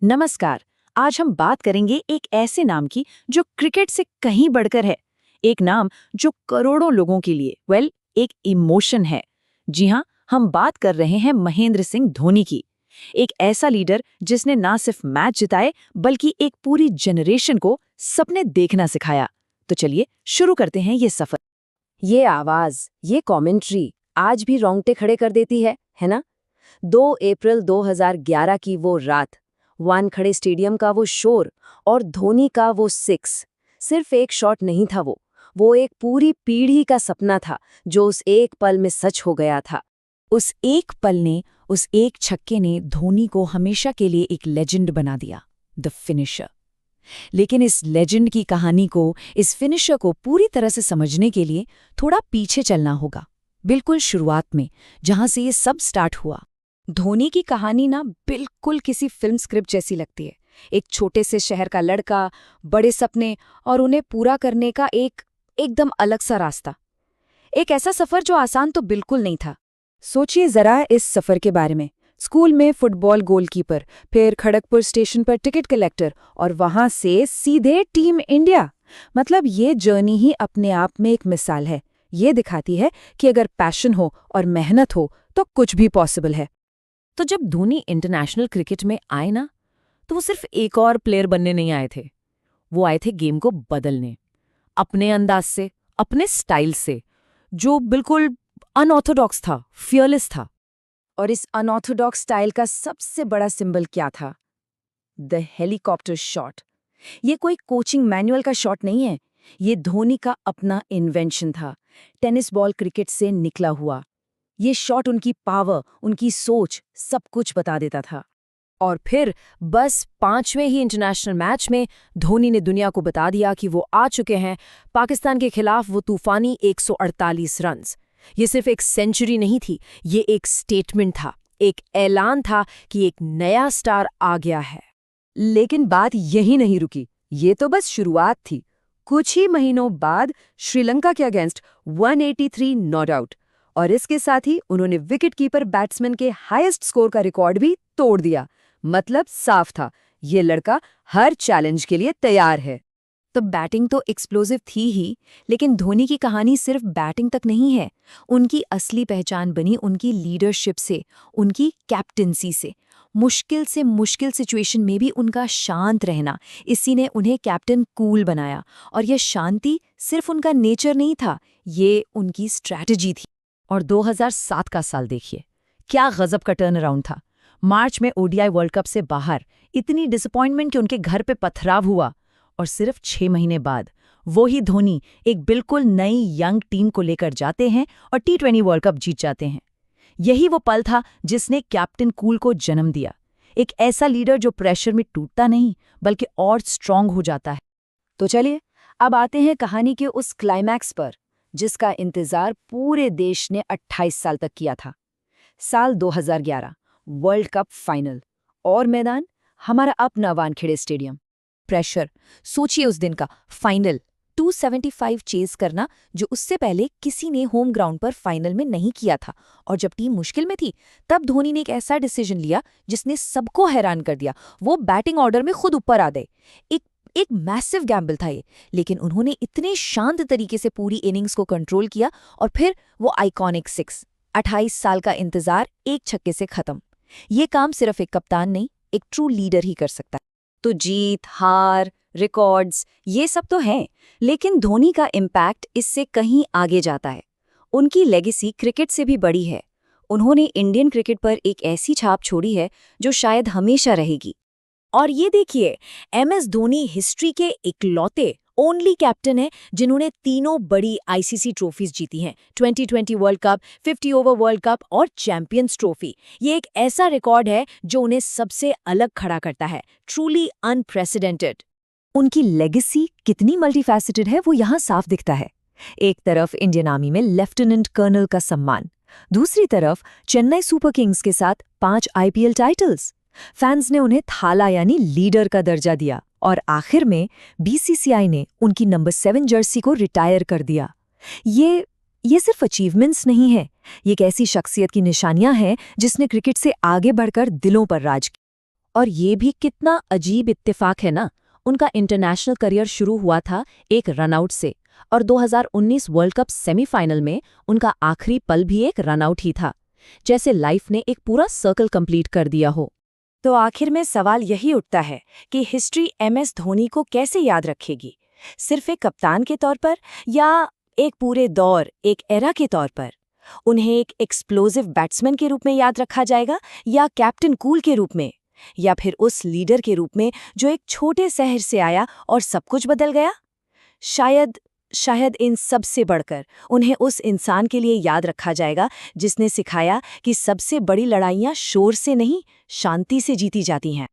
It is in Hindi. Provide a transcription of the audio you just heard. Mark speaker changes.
Speaker 1: नमस्कार। आज हम बात करेंगे एक ऐसे नाम की जो क्रिकेट से कहीं बढ़कर है। एक नाम जो करोड़ों लोगों के लिए एक इमोशन है। जी हाँ, हम बात कर रहे हैं महेंद्र सिंह धोनी की। एक ऐसा लीडर जिसने ना सिर्फ मैच जिताए बल्कि एक पूरी जनरेशन को सपने देखना सिखाया। तो चलिए शुरू करते हैं ये सफर।
Speaker 2: ये आवाज, ये कमेंट्री आज भी रोंगटे खड़े कर देती है ना? 2 अप्रैल 2011 की वो रात, वानखड़े स्टेडियम का वो शोर और धोनी का वो सिक्स। सिर्फ एक शॉट नहीं था वो एक पूरी पीढ़ी का सपना था जो उस एक पल में सच हो गया था।
Speaker 1: उस एक पल ने, उस एक छक्के ने धोनी को हमेशा के लिए एक लेजेंड बना दिया, द फिनिशर। लेकिन इस लेजेंड की कहानी को, इस फिनिशर को पूरी तरह से समझने के लिए थोड़ा पीछे चलना होगा, बिल्कुल शुरुआत में, जहां से ये सब स्टार्ट हुआ।
Speaker 2: धोनी की कहानी ना बिल्कुल किसी फिल्म स्क्रिप्ट जैसी लगती है। एक छोटे से शहर का लड़का, बड़े सपने और उन्हें पूरा करने का एकदम अलग सा रास्ता। एक ऐसा सफर जो आसान तो बिल्कुल नहीं था। सोचिए जरा इस सफर के बारे में। स्कूल में फुटबॉल गोलकीपर, फिर खड़गपुर स्टेशन पर टिकट कलेक्टर और वहां से सीधे टीम इंडिया। मतलब ये जर्नी ही अपने आप में एक मिसाल है। ये दिखाती है कि अगर पैशन हो और मेहनत हो तो कुछ भी पॉसिबल है।
Speaker 1: तो जब धोनी इंटरनेशनल क्रिकेट में आए ना, तो वो सिर्फ एक और प्लेयर बनने नहीं आए थे। वो आए थे गेम को बदलने, अपने अंदाज से, अपने स्टाइल से, जो बिल्कुल अनऑर्थोडॉक्स था, फियरलेस था।
Speaker 2: और इस अनऑर्थोडॉक्स स्टाइल का सबसे बड़ा सिंबल क्या था? The helicopter shot. ये कोई कोचिंग मैनुअल का शॉट नहीं है, ये धोनी का अपना इन्वेंशन था। टेनिस बॉल क्रिकेट से निकला हुआ ये शॉट उनकी पावर, उनकी सोच, सब कुछ बता देता था।
Speaker 1: और फिर बस 5वें ही इंटरनेशनल मैच में धोनी ने दुनिया को बता दिया कि वो आ चुके हैं पाकिस्तान के खिलाफ वो तूफानी 148 रन्स। ये सिर्फ एक सेंचुरी नहीं थी, ये एक स्टेटमेंट था, एक ऐलान था कि एक नया स्टार आ गया है।
Speaker 2: लेकिन बात यही नहीं रुकी, ये तो बस शुरुआत थी। कुछ ही महीनों बाद श्रीलंका के अगेंस्ट 183 नॉट आउट, और इसके साथ ही उन्होंने विकेटकीपर बैट्समैन के हाईएस्ट स्कोर का रिकॉर्ड भी तोड़ दिया। मतलब साफ था, ये लड़का हर चैलेंज के लिए तैयार है।
Speaker 1: तो बैटिंग तो एक्सप्लोसिव थी ही, लेकिन धोनी की कहानी सिर्फ बैटिंग तक नहीं है। उनकी असली पहचान बनी उनकी लीडरशिप से, उनकी कैप्टनसी से। मुश्किल सिचुएशन में भी उनका शांत रहना, इसी ने उन्हें कैप्टन कूल बनाया। और यह शांति सिर्फ उनका नेचर नहीं था, ये उनकी स्ट्रैटेजी थी। और 2007 का साल देखिए, क्या गजब का टर्न अराउंड था। मार्च में ओडीआई वर्ल्ड कप से बाहर, इतनी डिसअपॉइंटमेंट कि उनके घर पे पथराव हुआ। और सिर्फ 6 महीने बाद वो ही धोनी एक बिल्कुल नई यंग टीम को लेकर जाते हैं और T20 वर्ल्ड कप जीत जाते हैं। यही वो पल था जिसने कैप्टन कूल को जन्म दिया। एक ऐसा लीडर जो प्रेशर में टूटता नहीं बल्कि और स्ट्रांग हो जाता है।
Speaker 2: तो चलिए अब आते हैं कहानी के उस क्लाइमैक्स पर जिसका इंतजार पूरे देश ने 28 साल तक किया था। साल 2011, वर्ल्ड कप फाइनल, और मैदान हमारा अपना वानखेड़े स्टेडियम।
Speaker 1: प्रेशर, सोचिए उस दिन का फाइनल, 275 चेज करना, जो उससे पहले किसी ने होम ग्राउंड पर फाइनल में नहीं किया था। और जब टीम मुश्किल में थी, तब धोनी ने एक ऐसा डिसीजन लिया जिसने सबको हैरान कर दिया। वो बैटिंग ऑर्डर में खुद ऊपर आ गए। एक मैसिव गैम्बल था ये, लेकिन उन्होंने इतने शांत तरीके से पूरी इनिंग्स को कंट्रोल किया और फिर वो आइकॉनिक सिक्स। 28 साल का इंतजार एक छक्के से खत्म। ये काम सिर्फ एक कप्तान नहीं, एक ट्रू लीडर ही कर सकता है।
Speaker 2: तो जीत, हार, रिकॉर्ड्स, ये सब तो हैं, लेकिन धोनी का इम्पैक्ट इससे कहीं आगे जाता है। उनकी लेगेसी क्रिकेट से भी बड़ी है। उन्होंने इंडियन क्रिकेट पर एक ऐसी छाप छोड़ी है जो शायद हमेशा रहेगी।
Speaker 1: और ये देखिए, MS धोनी हिस्ट्री के इकलौते ओनली कैप्टन है जिन्होंने तीनों बड़ी आईसीसी ट्रॉफीज जीती हैं, 2020 world cup, 50 over world cup और चैंपियंस ट्रॉफी। ये एक ऐसा रिकॉर्ड है जो उन्हें सबसे अलग खड़ा करता है, ट्रूली अनप्रेसिडेंटेड।
Speaker 2: उनकी लेगेसी कितनी मल्टीफैसेटेड है वो यहाँ साफ दिखता है। एक तरफ इंडियन आर्मी में लेफ्टिनेंट कर्नल का सम्मान, दूसरी तरफ चेन्नई सुपर किंग्स के साथ 5 IPL टाइटल्स। फैंस ने उन्हें थाला यानी लीडर का दर्जा दिया, और आखिर में BCCI ने उनकी नंबर 7 जर्सी को रिटायर कर दिया। ये सिर्फ अचीवमेंट्स नहीं है, ये एक ऐसी शख्सियत की निशानियां हैं जिसने क्रिकेट से आगे बढ़कर दिलों पर राज किया। और ये भी कितना अजीब इत्तेफाक है ना, उनका इंटरनेशनल करियर शुरू हुआ था एक रनआउट से, और 2019 वर्ल्ड कप सेमीफाइनल में उनका आखिरी पल भी एक रनआउट ही था, जैसे लाइफ ने एक पूरा सर्कल कंप्लीट कर दिया हो।
Speaker 1: तो आखिर में सवाल यही उठता है कि हिस्ट्री एमएस धोनी को कैसे याद रखेगी? सिर्फ एक कप्तान के तौर पर, या एक पूरे दौर, एक एरा के तौर पर? उन्हें एक एक्सप्लोसिव बैट्समैन के रूप में याद रखा जाएगा, या कैप्टन कूल के रूप में, या फिर उस लीडर के रूप में जो एक छोटे शहर से आया और सब कुछ बदल गया? शायद इन सब से बढ़कर उन्हें उस इंसान के लिए याद रखा जाएगा जिसने सिखाया कि सबसे बड़ी लड़ाइयाँ शोर से नहीं, शांति से जीती जाती हैं।